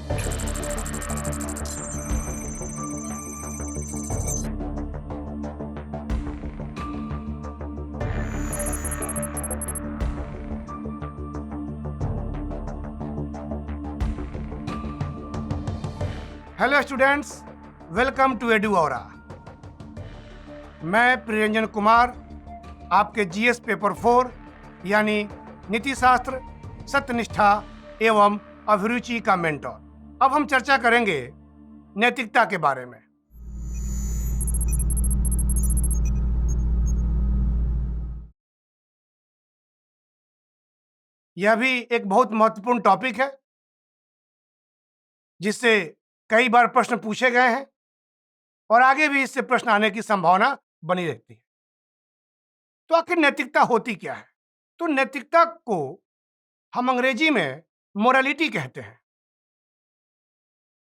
Hello students, welcome to Eduora. मैं प्रियंजन कुमार, आपके GS paper 4 यानी नीति शास्त्र, सत्यनिष्ठा एवं अभिरुचि का मेंटर। अब हम चर्चा करेंगे नैतिकता के बारे में। यह भी एक बहुत महत्वपूर्ण टॉपिक है जिससे कई बार प्रश्न पूछे गए हैं और आगे भी इससे प्रश्न आने की संभावना बनी रहती है। तो आखिर नैतिकता होती क्या है? तो नैतिकता को हम अंग्रेजी में मोरालिटी कहते हैं।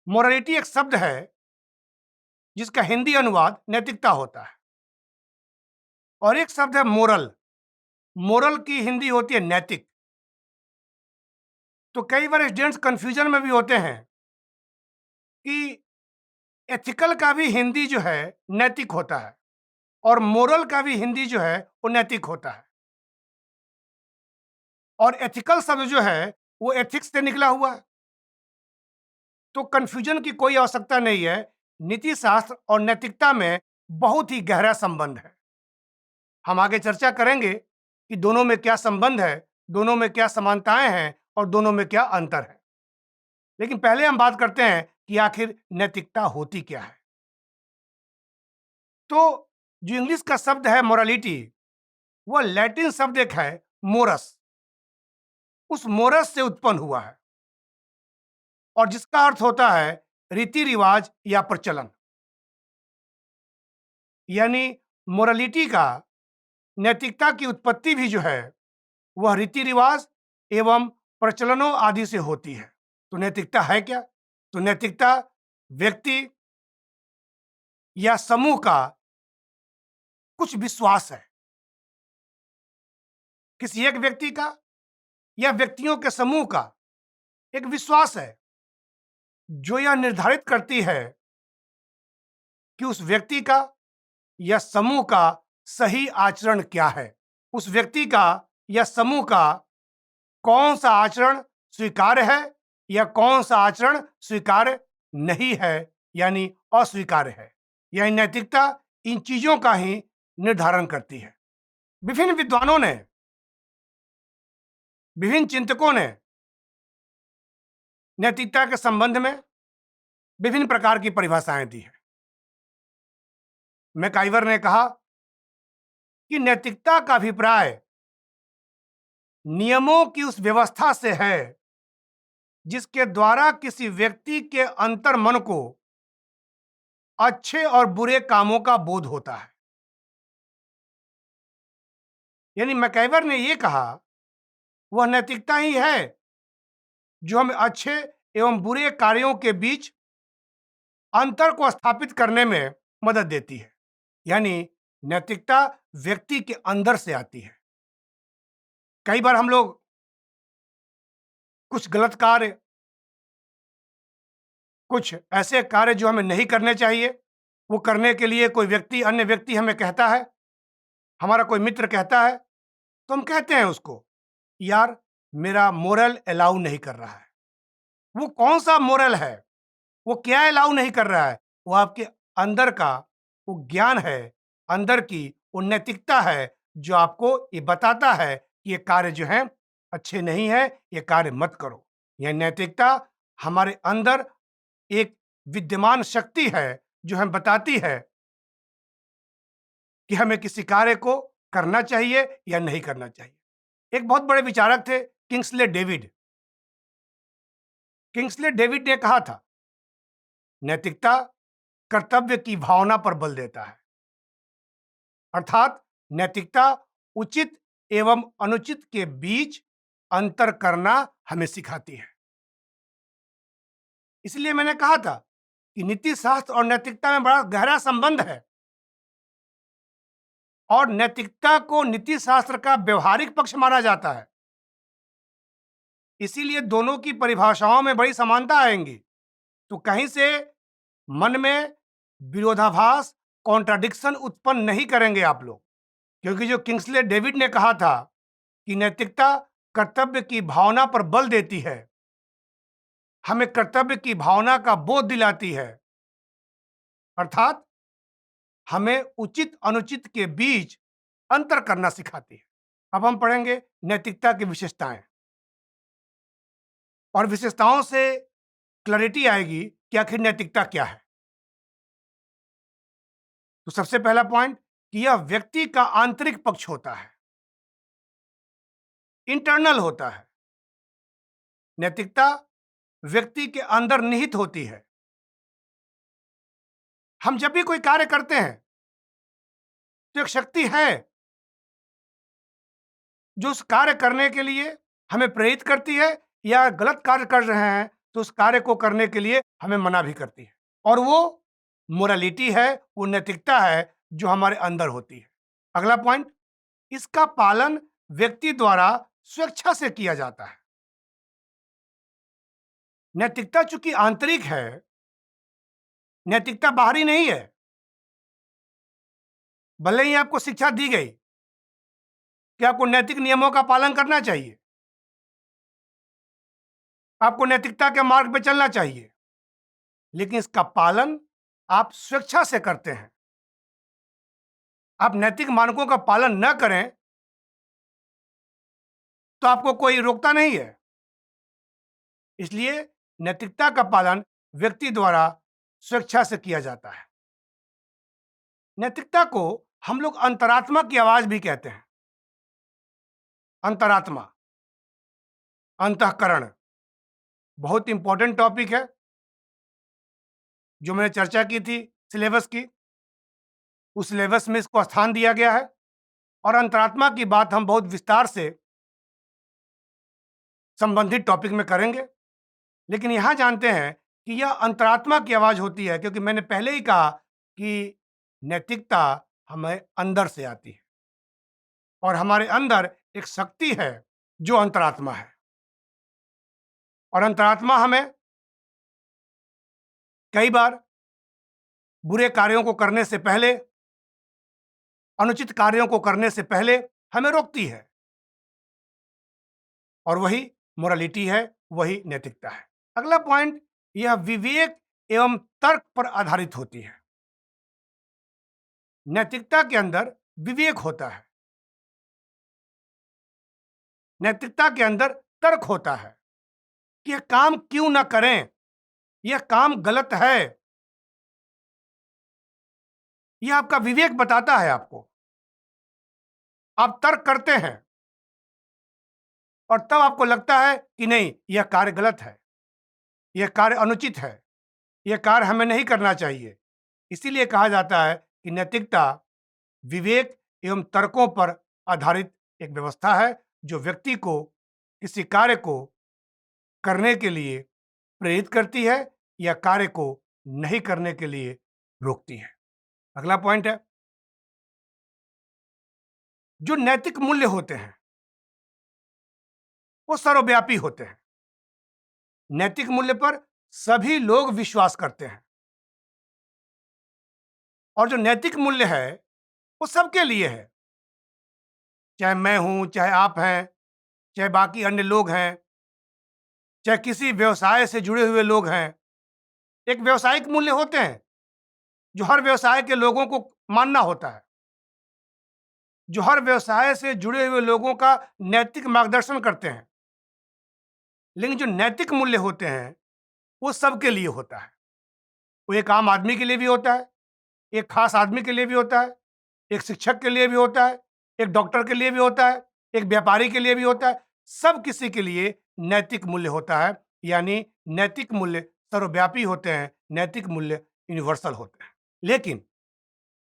मोरालिटी एक शब्द है जिसका हिंदी अनुवाद नैतिकता होता है, और एक शब्द है मोरल। मोरल की हिंदी होती है नैतिक। तो कई बार स्टूडेंट्स कंफ्यूजन में भी होते हैं कि एथिकल का भी हिंदी जो है नैतिक होता है और मोरल का भी हिंदी जो है वो नैतिक होता है, और एथिकल शब्द जो है वो एथिक्स से निकला हुआ है। तो कंफ्यूजन की कोई आवश्यकता नहीं है। नीति शास्त्र और नैतिकता में बहुत ही गहरा संबंध है। हम आगे चर्चा करेंगे कि दोनों में क्या संबंध है, दोनों में क्या समानताएं हैं और दोनों में क्या अंतर है। लेकिन पहले हम बात करते हैं कि आखिर नैतिकता होती क्या है। तो जो इंग्लिश का शब्द है मोरालिटी, वह लैटिन शब्द एक है मोरस, उस मोरस से उत्पन्न हुआ है और जिसका अर्थ होता है रीति रिवाज या प्रचलन। यानी मोरालिटी का, नैतिकता की उत्पत्ति भी जो है वह रीति रिवाज एवं प्रचलनों आदि से होती है। तो नैतिकता है क्या? तो नैतिकता व्यक्ति या समूह का कुछ विश्वास है, किसी एक व्यक्ति का या व्यक्तियों के समूह का एक विश्वास है जो यह निर्धारित करती है कि उस व्यक्ति का या समूह का सही आचरण क्या है, उस व्यक्ति का या समूह का कौन सा आचरण स्वीकार्य है या कौन सा आचरण स्वीकार्य नहीं है, यानी अस्वीकार्य है। यानी नैतिकता इन चीजों का ही निर्धारण करती है। विभिन्न विद्वानों ने, विभिन्न चिंतकों ने नैतिकता के संबंध में विभिन्न प्रकार की परिभाषाएं दी है। मैकाइवर ने कहा कि नैतिकता का अभिप्राय नियमों की उस व्यवस्था से है जिसके द्वारा किसी व्यक्ति के अंतर मन को अच्छे और बुरे कामों का बोध होता है। यानी मैकाइवर ने यह कहा वह नैतिकता ही है जो हमें अच्छे एवं बुरे कार्यों के बीच अंतर को स्थापित करने में मदद देती है। यानी नैतिकता व्यक्ति के अंदर से आती है। कई बार हम लोग कुछ गलत कार्य, कुछ ऐसे कार्य जो हमें नहीं करने चाहिए, वो करने के लिए कोई व्यक्ति, अन्य व्यक्ति हमें कहता है, हमारा कोई मित्र कहता है, तो हम कहते हैं उसको, यार मेरा मोरल अलाउ नहीं कर रहा है। वो कौन सा मोरल है, वो क्या अलाउ नहीं कर रहा है? वो आपके अंदर का वो ज्ञान है, अंदर की वो नैतिकता है जो आपको ये बताता है कि ये कार्य जो है अच्छे नहीं है, ये कार्य मत करो। यह नैतिकता हमारे अंदर एक विद्यमान शक्ति है जो हमें बताती है कि हमें किसी कार्य को करना चाहिए या नहीं करना चाहिए। एक बहुत बड़े विचारक थे किंग्सले डेविड। किंग्सले डेविड ने कहा था, नैतिकता कर्तव्य की भावना पर बल देता है। अर्थात नैतिकता उचित एवं अनुचित के बीच अंतर करना हमें सिखाती है। इसलिए मैंने कहा था कि नीति शास्त्र और नैतिकता में बड़ा गहरा संबंध है, और नैतिकता को नीति शास्त्र का व्यवहारिक पक्ष माना जाता है। इसीलिए दोनों की परिभाषाओं में बड़ी समानता आएंगी। तो कहीं से मन में विरोधाभास, कॉन्ट्राडिक्शन उत्पन्न नहीं करेंगे आप लोग, क्योंकि जो किंग्सले डेविड ने कहा था कि नैतिकता कर्तव्य की भावना पर बल देती है, हमें कर्तव्य की भावना का बोध दिलाती है, अर्थात हमें उचित अनुचित के बीच अंतर करना सिखाती है। अब हम पढ़ेंगे नैतिकता की विशेषताएं, और विशेषताओं से क्लैरिटी आएगी कि आखिर नैतिकता क्या है। तो सबसे पहला पॉइंट कि यह व्यक्ति का आंतरिक पक्ष होता है, इंटरनल होता है। नैतिकता व्यक्ति के अंदर निहित होती है। हम जब भी कोई कार्य करते हैं तो एक शक्ति है जो उस कार्य करने के लिए हमें प्रेरित करती है, या गलत कार्य कर रहे हैं तो उस कार्य को करने के लिए हमें मना भी करती है। और वो मोरालिटी है, वो नैतिकता है जो हमारे अंदर होती है। अगला पॉइंट, इसका पालन व्यक्ति द्वारा स्वेच्छा से किया जाता है। नैतिकता चूंकि आंतरिक है, नैतिकता बाहरी नहीं है। भले ही आपको शिक्षा दी गई कि आपको नैतिक नियमों का पालन करना चाहिए, आपको नैतिकता के मार्ग पर चलना चाहिए, लेकिन इसका पालन आप स्वेच्छा से करते हैं। आप नैतिक मानकों का पालन न करें तो आपको कोई रोकता नहीं है। इसलिए नैतिकता का पालन व्यक्ति द्वारा स्वेच्छा से किया जाता है। नैतिकता को हम लोग अंतरात्मा की आवाज भी कहते हैं। अंतरात्मा, अंतःकरण बहुत इंपॉर्टेंट टॉपिक है जो मैंने चर्चा की थी सिलेबस की। उस सिलेबस में इसको स्थान दिया गया है, और अंतरात्मा की बात हम बहुत विस्तार से संबंधित टॉपिक में करेंगे। लेकिन यहां जानते हैं कि यह अंतरात्मा की आवाज होती है, क्योंकि मैंने पहले ही कहा कि नैतिकता हमें अंदर से आती है, और हमारे अंदर एक शक्ति है जो अंतरात्मा है। और अंतरात्मा हमें कई बार बुरे कार्यों को करने से पहले, अनुचित कार्यों को करने से पहले हमें रोकती है, और वही मोरालिटी है, वही नैतिकता है। अगला पॉइंट, यह विवेक एवं तर्क पर आधारित होती है। नैतिकता के अंदर विवेक होता है, नैतिकता के अंदर तर्क होता है कि यह काम क्यों ना करें, यह काम गलत है। यह आपका विवेक बताता है आपको। आप तर्क करते हैं और तब आपको लगता है कि नहीं, यह कार्य गलत है, यह कार्य अनुचित है, यह कार्य हमें नहीं करना चाहिए। इसीलिए कहा जाता है कि नैतिकता विवेक एवं तर्कों पर आधारित एक व्यवस्था है जो व्यक्ति को किसी कार्य को करने के लिए प्रेरित करती है या कार्य को नहीं करने के लिए रोकती है। अगला पॉइंट है, जो नैतिक मूल्य होते हैं वो सर्वव्यापी होते हैं। नैतिक मूल्य पर सभी लोग विश्वास करते हैं, और जो नैतिक मूल्य है वो सबके लिए है, चाहे मैं हूं, चाहे आप हैं, चाहे बाकी अन्य लोग हैं, चाहे किसी व्यवसाय से जुड़े हुए लोग हैं। एक व्यवसायिक मूल्य होते हैं जो हर व्यवसाय के लोगों को मानना होता है, जो हर व्यवसाय से जुड़े हुए लोगों का नैतिक मार्गदर्शन करते हैं। लेकिन जो नैतिक मूल्य होते हैं वो सबके लिए होता है। वो एक आम आदमी के लिए भी होता है, एक खास आदमी के लिए भी होता है, एक शिक्षक के लिए भी होता है, एक डॉक्टर के लिए भी होता है, एक व्यापारी के लिए भी होता है। सब किसी के लिए नैतिक मूल्य होता है, यानी नैतिक मूल्य सर्वव्यापी होते हैं, नैतिक मूल्य यूनिवर्सल होते हैं। लेकिन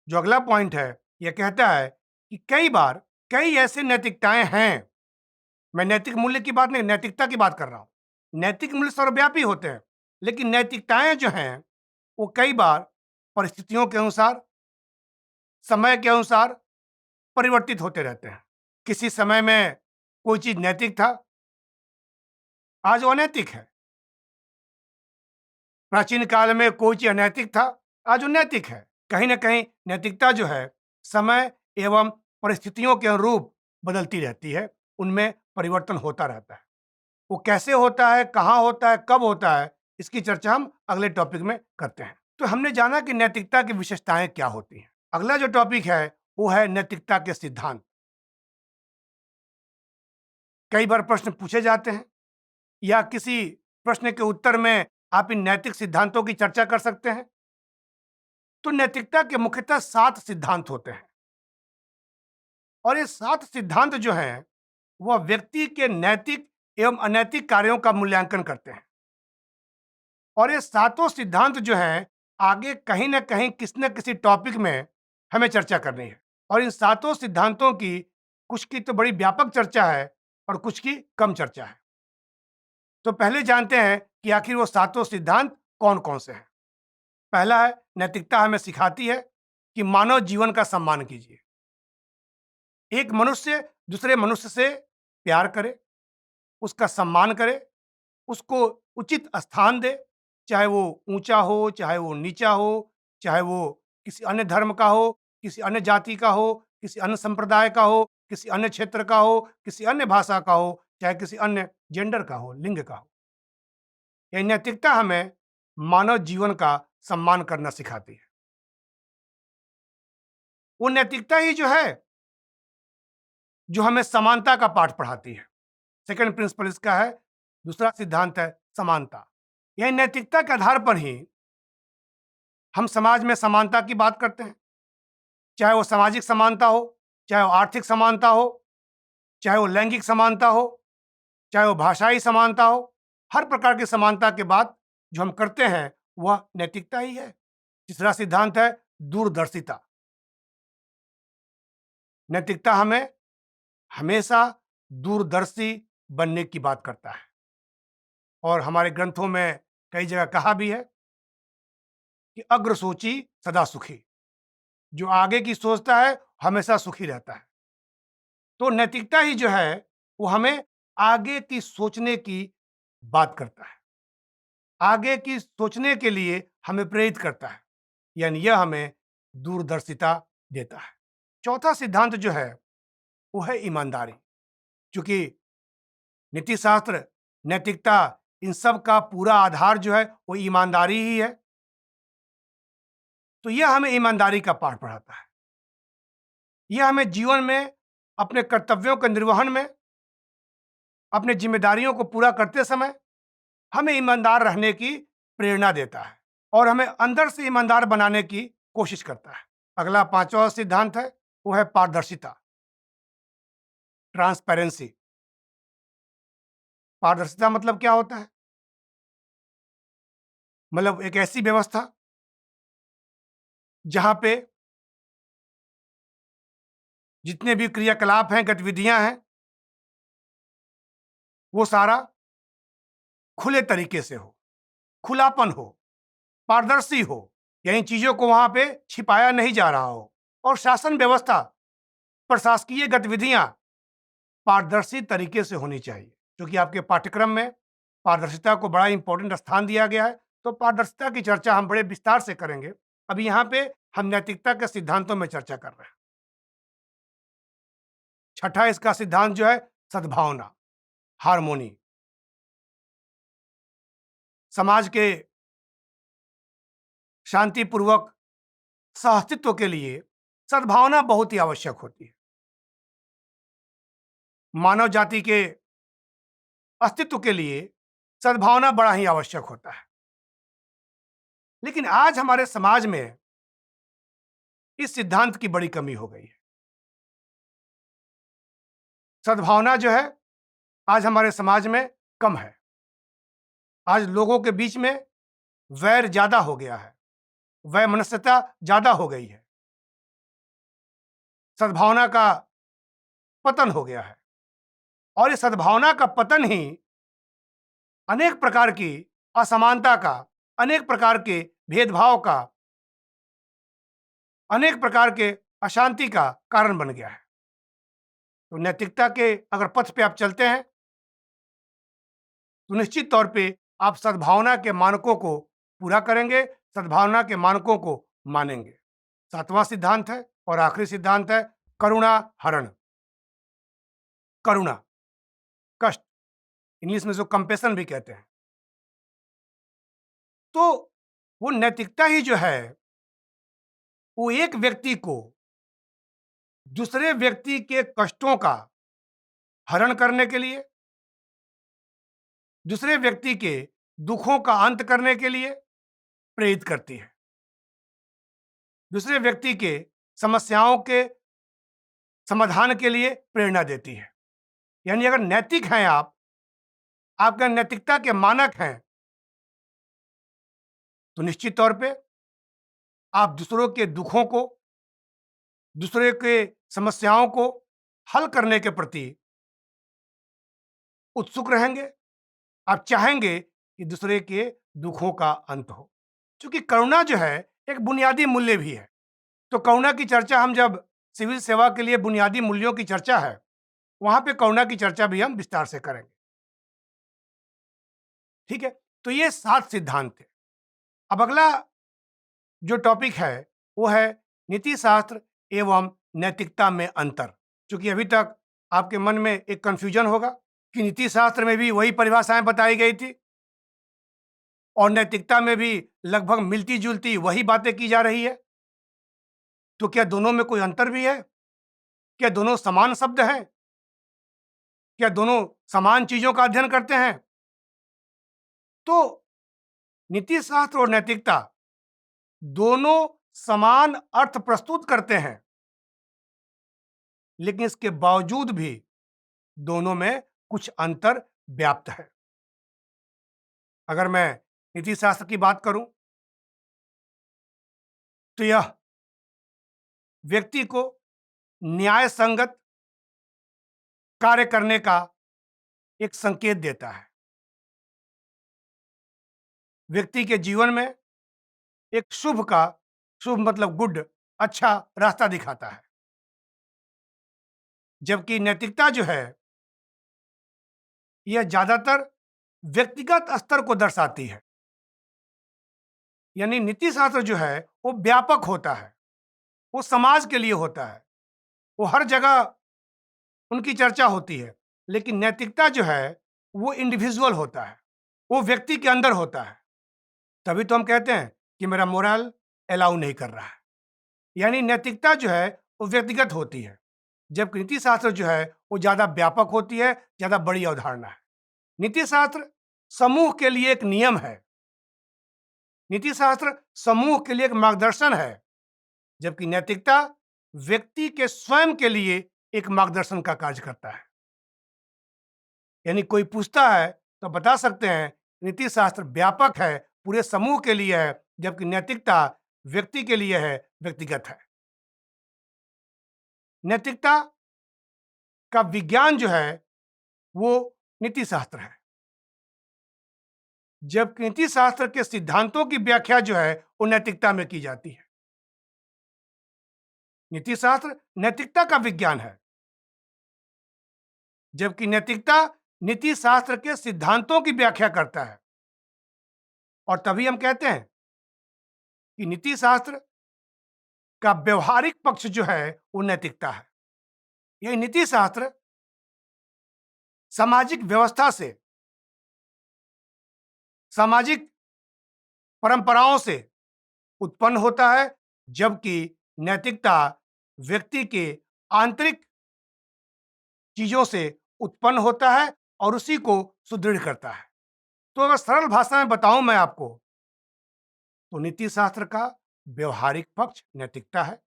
जो अगला पॉइंट है यह कहता है कि कई बार कई ऐसे नैतिकताएं हैं, मैं नैतिक मूल्य की बात नहीं, नैतिकता की बात कर रहा हूं। नैतिक मूल्य सर्वव्यापी होते हैं, लेकिन नैतिकताएं जो हैं वो कई बार परिस्थितियों के अनुसार, समय के अनुसार परिवर्तित होते रहते हैं। किसी समय में कोई चीज नैतिक था, आज वो अनैतिक है। प्राचीन काल में कोई चीज अनैतिक था, आज वो नैतिक है। कहीं ना कहीं नैतिकता जो है समय एवं परिस्थितियों के अनुरूप बदलती रहती है, उनमें परिवर्तन होता रहता है। वो कैसे होता है, कहाँ होता है, कब होता है, इसकी चर्चा हम अगले टॉपिक में करते हैं। तो हमने जाना कि नैतिकता की विशेषताएं क्या होती हैं। अगला जो टॉपिक है वो है नैतिकता के सिद्धांत। कई बार प्रश्न पूछे जाते हैं या किसी प्रश्न के उत्तर में आप इन नैतिक सिद्धांतों की चर्चा कर सकते हैं। तो नैतिकता के मुख्यतः 7 सिद्धांत होते हैं और ये 7 सिद्धांत जो हैं वह व्यक्ति के नैतिक एवं अनैतिक कार्यों का मूल्यांकन करते हैं। और ये सातों सिद्धांत जो हैं आगे कहीं ना कहीं किसी न किसी टॉपिक में हमें चर्चा करनी है। और इन सातों सिद्धांतों की कुछ की तो बड़ी व्यापक चर्चा है और कुछ की कम चर्चा है। तो पहले जानते हैं कि आखिर वो सातों सिद्धांत कौन कौन से हैं। पहला है, नैतिकता हमें सिखाती है कि मानव जीवन का सम्मान कीजिए। एक मनुष्य दूसरे मनुष्य से प्यार करे, उसका सम्मान करे, उसको उचित स्थान दे, चाहे वो ऊंचा हो, चाहे वो नीचा हो, चाहे वो किसी अन्य धर्म का हो, किसी अन्य जाति का हो, किसी अन्य संप्रदाय का हो, किसी अन्य क्षेत्र का हो, किसी अन्य भाषा का हो, चाहे किसी अन्य जेंडर का हो, लिंग का हो। यह नैतिकता हमें मानव जीवन का सम्मान करना सिखाती है। वो नैतिकता ही जो है जो हमें समानता का पाठ पढ़ाती है। सेकंड प्रिंसिपल इसका है, दूसरा सिद्धांत है समानता। यह नैतिकता के आधार पर ही हम समाज में समानता की बात करते हैं, चाहे वो सामाजिक समानता हो, चाहे वो आर्थिक समानता हो, चाहे वो लैंगिक समानता हो, चाहे वो भाषाई समानता हो। हर प्रकार की समानता के बात जो हम करते हैं वह नैतिकता ही है। तीसरा सिद्धांत है दूरदर्शिता। नैतिकता हमें हमेशा दूरदर्शी बनने की बात करता है और हमारे ग्रंथों में कई जगह कहा भी है कि अग्रसोची सदा सुखी। जो आगे की सोचता है हमेशा सुखी रहता है। तो नैतिकता ही जो है वो हमें आगे की सोचने की बात करता है, आगे की सोचने के लिए हमें प्रेरित करता है, यानी यह हमें दूरदर्शिता देता है। चौथा सिद्धांत जो है वो है ईमानदारी। क्योंकि नीति शास्त्र, नैतिकता, इन सब का पूरा आधार जो है वो ईमानदारी ही है। तो यह हमें ईमानदारी का पाठ पढ़ाता है। यह हमें जीवन में अपने कर्तव्यों के निर्वहन में, अपने जिम्मेदारियों को पूरा करते समय हमें ईमानदार रहने की प्रेरणा देता है और हमें अंदर से ईमानदार बनाने की कोशिश करता है। अगला पांचवा सिद्धांत है वो है पारदर्शिता, ट्रांसपेरेंसी। पारदर्शिता मतलब क्या होता है? मतलब एक ऐसी व्यवस्था जहां पे जितने भी क्रियाकलाप हैं, गतिविधियां हैं, वो सारा खुले तरीके से हो, खुलापन हो, पारदर्शी हो। यानी चीजों को वहां पे छिपाया नहीं जा रहा हो। और शासन व्यवस्था, प्रशासकीय गतिविधियां पारदर्शी तरीके से होनी चाहिए। क्योंकि आपके पाठ्यक्रम में पारदर्शिता को बड़ा इंपॉर्टेंट स्थान दिया गया है, तो पारदर्शिता की चर्चा हम बड़े विस्तार से करेंगे। अभी यहाँ पे हम नैतिकता के सिद्धांतों में चर्चा कर रहे हैं। छठा इसका सिद्धांत जो है सद्भावना, हार्मोनी। समाज के शांतिपूर्वक सहअस्तित्व के लिए सद्भावना बहुत ही आवश्यक होती है। मानव जाति के अस्तित्व के लिए सद्भावना बड़ा ही आवश्यक होता है। लेकिन आज हमारे समाज में इस सिद्धांत की बड़ी कमी हो गई है। सद्भावना जो है आज हमारे समाज में कम है। आज लोगों के बीच में वैर ज्यादा हो गया है, वैमनस्यता ज्यादा हो गई है, सद्भावना का पतन हो गया है। और इस सद्भावना का पतन ही अनेक प्रकार की असमानता का, अनेक प्रकार के भेदभाव का, अनेक प्रकार के अशांति का कारण बन गया है। तो नैतिकता के अगर पथ पे आप चलते हैं तो निश्चित तौर पे आप सद्भावना के मानकों को पूरा करेंगे, सद्भावना के मानकों को मानेंगे। सातवां सिद्धांत है और आखिरी सिद्धांत है करुणा हरण। करुणा, कष्ट, इंग्लिश में इसको कंपेशन भी कहते हैं। तो वो नैतिकता ही जो है वो एक व्यक्ति को दूसरे व्यक्ति के कष्टों का हरण करने के लिए, दूसरे व्यक्ति के दुखों का अंत करने के लिए प्रेरित करती है, दूसरे व्यक्ति के समस्याओं के समाधान के लिए प्रेरणा देती है। यानी अगर नैतिक हैं आप, आपका नैतिकता के मानक हैं, तो निश्चित तौर पे आप दूसरों के दुखों को, दूसरे के समस्याओं को हल करने के प्रति उत्सुक रहेंगे। आप चाहेंगे कि दूसरे के दुखों का अंत हो, क्योंकि करुणा जो है एक बुनियादी मूल्य भी है। तो करुणा की चर्चा हम जब सिविल सेवा के लिए बुनियादी मूल्यों की चर्चा है, वहां पे करुणा की चर्चा भी हम विस्तार से करेंगे। ठीक है, तो ये 7 सिद्धांत थे। अब अगला जो टॉपिक है वो है नीति शास्त्र एवं नैतिकता में अंतर। क्योंकि अभी तक आपके मन में एक कंफ्यूजन होगा कि नीति शास्त्र में भी वही परिभाषाएं बताई गई थी और नैतिकता में भी लगभग मिलती जुलती वही बातें की जा रही है। तो क्या दोनों में कोई अंतर भी है? क्या दोनों समान शब्द हैं? क्या दोनों समान चीजों का अध्ययन करते हैं? तो नीति शास्त्र और नैतिकता दोनों समान अर्थ प्रस्तुत करते हैं, लेकिन इसके बावजूद भी दोनों में कुछ अंतर व्याप्त है। अगर मैं नीति शास्त्र की बात करूं तो यह व्यक्ति को न्याय संगत कार्य करने का एक संकेत देता है, व्यक्ति के जीवन में एक शुभ का, शुभ मतलब गुड, अच्छा रास्ता दिखाता है। जबकि नैतिकता जो है यह ज्यादातर व्यक्तिगत स्तर को दर्शाती है। यानी नीति शास्त्र जो है वो व्यापक होता है, वो समाज के लिए होता है, वो हर जगह उनकी चर्चा होती है। लेकिन नैतिकता जो है वो इंडिविजुअल होता है, वो व्यक्ति के अंदर होता है। तभी तो हम कहते हैं कि मेरा मोरल अलाउ नहीं कर रहा है। यानी नैतिकता जो है वो व्यक्तिगत होती है, जबकि नीति शास्त्र जो है वो ज्यादा व्यापक होती है, ज्यादा बड़ी अवधारणा है। नीति शास्त्र समूह के लिए एक नियम है, नीति शास्त्र समूह के लिए एक मार्गदर्शन है, जबकि नैतिकता व्यक्ति के स्वयं के लिए एक मार्गदर्शन का कार्य करता है। यानी कोई पूछता है तो बता सकते हैं नीति शास्त्र व्यापक है, पूरे समूह के लिए है, जबकि नैतिकता व्यक्ति के लिए है, व्यक्तिगत है। नैतिकता का विज्ञान जो है वो नीति शास्त्र है, जबकि नीति शास्त्र के सिद्धांतों की व्याख्या जो है वो नैतिकता में की जाती है। नीति शास्त्र नैतिकता का विज्ञान है, जबकि नैतिकता नीति शास्त्र के सिद्धांतों की व्याख्या करता है। और तभी हम कहते हैं कि नीति शास्त्र का व्यवहारिक पक्ष जो है वो नैतिकता है। यह नीति शास्त्र सामाजिक व्यवस्था से, सामाजिक परंपराओं से उत्पन्न होता है, जबकि नैतिकता व्यक्ति के आंतरिक चीजों से उत्पन्न होता है और उसी को सुदृढ़ करता है। तो अगर सरल भाषा में बताऊं मैं आपको, तो नीति शास्त्र का व्यवहारिक पक्ष नैतिकता है।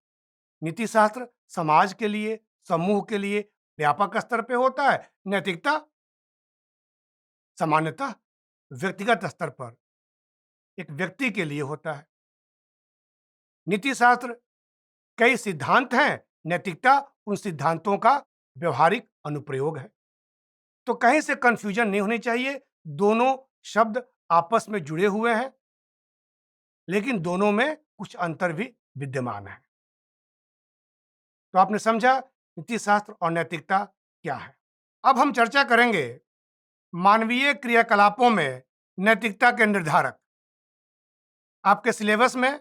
नीति शास्त्र समाज के लिए, समूह के लिए व्यापक स्तर पे होता है। नैतिकता सामान्यतः व्यक्तिगत स्तर पर एक व्यक्ति के लिए होता है। नीति शास्त्र कई सिद्धांत हैं, नैतिकता उन सिद्धांतों का व्यवहारिक अनुप्रयोग है। तो कहीं से कंफ्यूजन नहीं होनी चाहिए, दोनों शब्द आपस में जुड़े हुए हैं, लेकिन दोनों में कुछ अंतर भी विद्यमान है। तो आपने समझा नीति शास्त्र और नैतिकता क्या है। अब हम चर्चा करेंगे मानवीय क्रियाकलापों में नैतिकता के निर्धारक। आपके सिलेबस में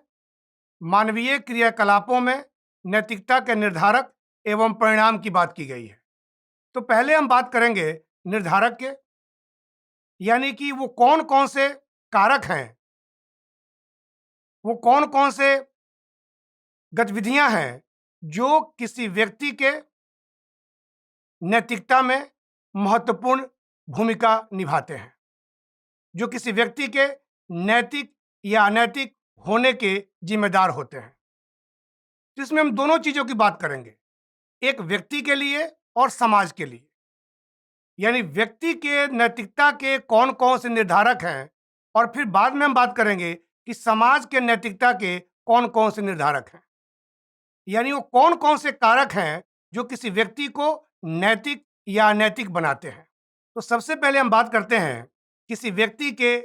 मानवीय क्रियाकलापों में नैतिकता के निर्धारक एवं परिणाम की बात की गई है। तो पहले हम बात करेंगे निर्धारक के, यानी कि वो कौन कौन से कारक हैं, वो कौन कौन से गतिविधियां हैं जो किसी व्यक्ति के नैतिकता में महत्वपूर्ण भूमिका निभाते हैं, जो किसी व्यक्ति के नैतिक या अनैतिक होने के जिम्मेदार होते हैं। तो इसमें हम दोनों चीजों की बात करेंगे, एक व्यक्ति के लिए और समाज के लिए। यानी व्यक्ति के नैतिकता के कौन कौन से निर्धारक हैं, और फिर बाद में हम बात करेंगे कि समाज के नैतिकता के कौन कौन से निर्धारक हैं, यानी वो कौन कौन से कारक हैं जो किसी व्यक्ति को नैतिक या अनैतिक बनाते हैं। तो सबसे पहले हम बात करते हैं किसी व्यक्ति के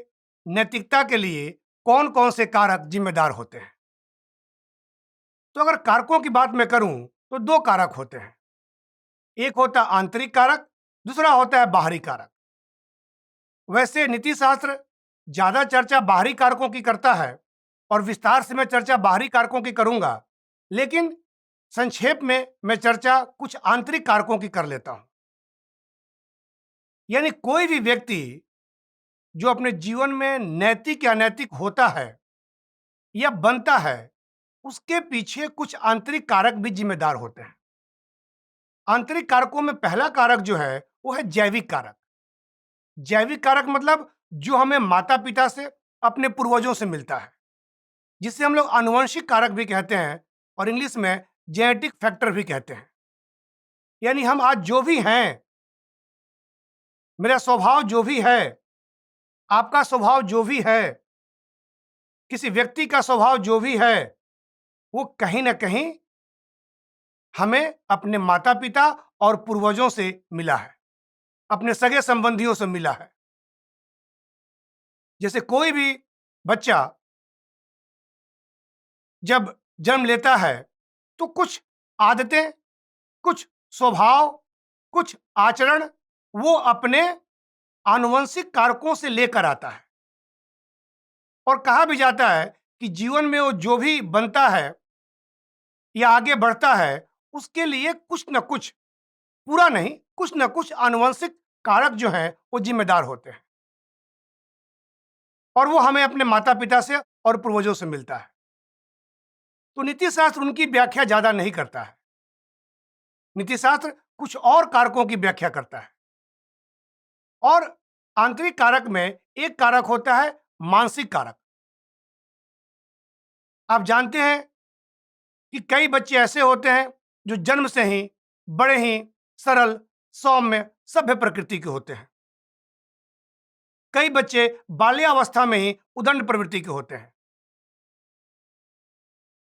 नैतिकता के लिए कौन कौन से कारक जिम्मेदार होते हैं। तो अगर कारकों की बात मैं करूं तो दो कारक होते हैं, एक होता है आंतरिक कारक, दूसरा होता है बाहरी कारक। वैसे नीति शास्त्र ज्यादा चर्चा बाहरी कारकों की करता है और विस्तार से मैं चर्चा बाहरी कारकों की करूंगा, लेकिन संक्षेप में मैं चर्चा कुछ आंतरिक कारकों की कर लेता हूं। यानी कोई भी व्यक्ति जो अपने जीवन में नैतिक या अनैतिक होता है या बनता है, उसके पीछे कुछ आंतरिक कारक भी जिम्मेदार होते हैं। आंतरिक कारकों में पहला कारक जो है वो है जैविक कारक। जैविक कारक मतलब जो हमें माता पिता से, अपने पूर्वजों से मिलता है, जिसे हम लोग आनुवंशिक कारक भी कहते हैं और इंग्लिश में जेनेटिक फैक्टर भी कहते हैं। यानी हम आज जो भी हैं, मेरा स्वभाव जो भी है, आपका स्वभाव जो भी है, किसी व्यक्ति का स्वभाव जो भी है, वो कहीं ना कहीं हमें अपने माता पिता और पूर्वजों से मिला है, अपने सगे संबंधियों से मिला है। जैसे कोई भी बच्चा जब जन्म लेता है तो कुछ आदतें, कुछ स्वभाव, कुछ आचरण वो अपने आनुवंशिक कारकों से लेकर आता है। और कहा भी जाता है कि जीवन में वो जो भी बनता है या आगे बढ़ता है, उसके लिए कुछ न कुछ, पूरा नहीं, कुछ न कुछ आनुवंशिक कारक जो हैं वो जिम्मेदार होते हैं, और वो हमें अपने माता पिता से और पूर्वजों से मिलता है। तो नीति शास्त्र उनकी व्याख्या ज्यादा नहीं करता है। नीति शास्त्र कुछ और कारकों की व्याख्या करता है। और आंतरिक कारक में एक कारक होता है मानसिक कारक। आप जानते हैं कि कई बच्चे ऐसे होते हैं जो जन्म से ही बड़े ही सरल, सौम्य, सभ्य प्रकृति के होते हैं। कई बच्चे बाल्यावस्था में ही उदंड प्रवृत्ति के होते हैं।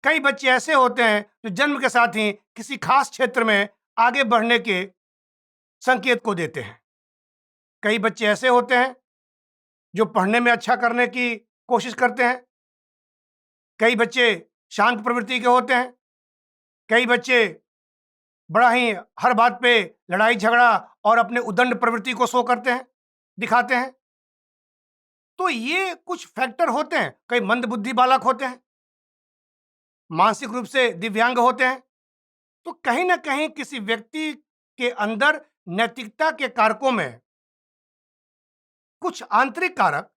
कई बच्चे ऐसे होते हैं जो जन्म के साथ ही किसी खास क्षेत्र में आगे बढ़ने के संकेत को देते हैं। कई बच्चे ऐसे होते हैं जो पढ़ने में अच्छा करने की कोशिश करते हैं। कई बच्चे शांत प्रवृत्ति के होते हैं। कई बच्चे बड़ा ही हर बात पे लड़ाई झगड़ा और अपने उदंड प्रवृत्ति को शो करते हैं, दिखाते हैं। तो ये कुछ फैक्टर होते हैं। कई मंदबुद्धि बालक होते हैं, मानसिक रूप से दिव्यांग होते हैं। तो कहीं ना कहीं किसी व्यक्ति के अंदर नैतिकता के कारकों में कुछ आंतरिक कारक,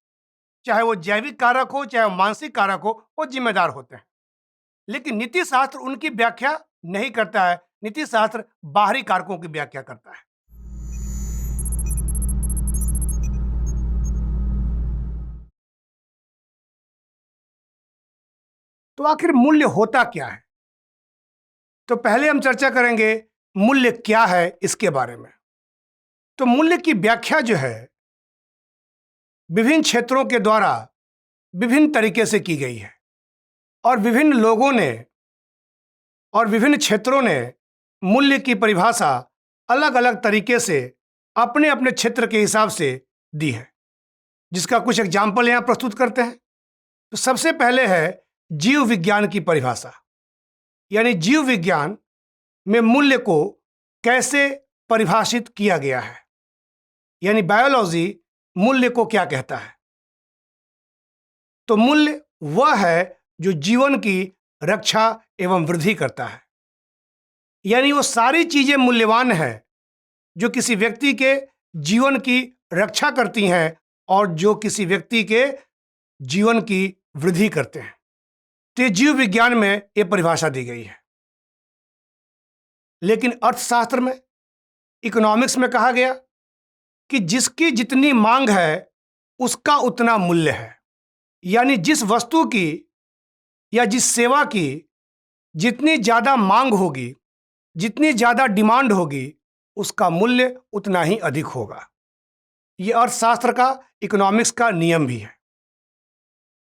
चाहे वो जैविक कारक हो चाहे वो मानसिक कारक हो, वो जिम्मेदार होते हैं। लेकिन नीति शास्त्र उनकी व्याख्या नहीं करता है। नीति शास्त्र बाहरी कारकों की व्याख्या करता है। तो आखिर मूल्य होता क्या है? तो पहले हम चर्चा करेंगे मूल्य क्या है इसके बारे में। तो मूल्य की व्याख्या जो है विभिन्न क्षेत्रों के द्वारा विभिन्न तरीके से की गई है, और विभिन्न लोगों ने और विभिन्न क्षेत्रों ने मूल्य की परिभाषा अलग अलग तरीके से अपने अपने क्षेत्र के हिसाब से दी है, जिसका कुछ एग्जाम्पल यहाँ प्रस्तुत करते हैं। तो सबसे पहले है जीव विज्ञान की परिभाषा। यानी जीव विज्ञान में मूल्य को कैसे परिभाषित किया गया है, यानी बायोलॉजी मूल्य को क्या कहता है। तो मूल्य वह है जो जीवन की रक्षा एवं वृद्धि करता है। यानी वो सारी चीजें मूल्यवान हैं जो किसी व्यक्ति के जीवन की रक्षा करती हैं और जो किसी व्यक्ति के जीवन की वृद्धि करते हैं। तो जीव विज्ञान में ये परिभाषा दी गई है। लेकिन अर्थशास्त्र में, इकोनॉमिक्स में कहा गया कि जिसकी जितनी मांग है उसका उतना मूल्य है। यानी जिस वस्तु की या जिस सेवा की जितनी ज़्यादा मांग होगी, जितनी ज़्यादा डिमांड होगी, उसका मूल्य उतना ही अधिक होगा। ये अर्थशास्त्र का, इकोनॉमिक्स का नियम भी है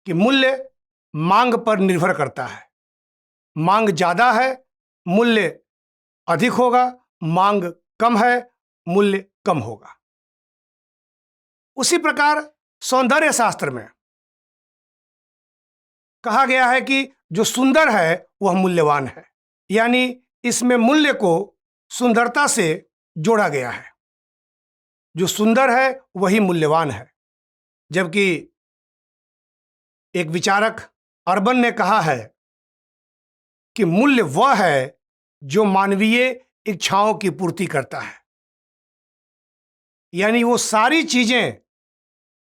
कि मूल्य मांग पर निर्भर करता है। मांग ज़्यादा है, मूल्य अधिक होगा, मांग कम है, मूल्य कम होगा। उसी प्रकार सौंदर्य शास्त्र में कहा गया है कि जो सुंदर है वह मूल्यवान है। यानी इसमें मूल्य को सुंदरता से जोड़ा गया है। जो सुंदर है वही मूल्यवान है। जबकि एक विचारक अर्बन ने कहा है कि मूल्य वह है जो मानवीय इच्छाओं की पूर्ति करता है। यानी वो सारी चीजें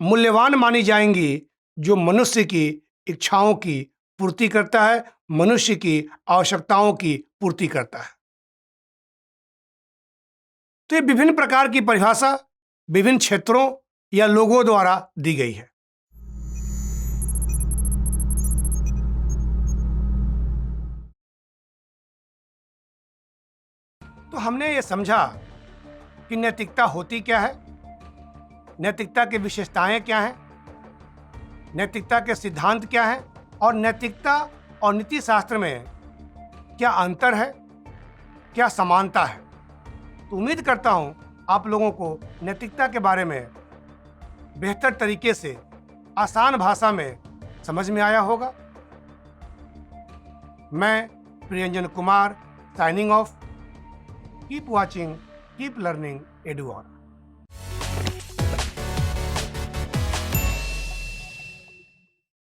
मूल्यवान मानी जाएंगी जो मनुष्य की इच्छाओं की पूर्ति करता है, मनुष्य की आवश्यकताओं की पूर्ति करता है। तो ये विभिन्न प्रकार की परिभाषा विभिन्न क्षेत्रों या लोगों द्वारा दी गई है। तो हमने ये समझा कि नैतिकता होती क्या है, नैतिकता की विशेषताएं क्या हैं, नैतिकता के सिद्धांत क्या हैं और नैतिकता और नीति शास्त्र में क्या अंतर है, क्या समानता है। तो उम्मीद करता हूं आप लोगों को नैतिकता के बारे में बेहतर तरीके से आसान भाषा में समझ में आया होगा। मैं Priyanjan Kumar signing off. Keep watching, keep learning एडुआर।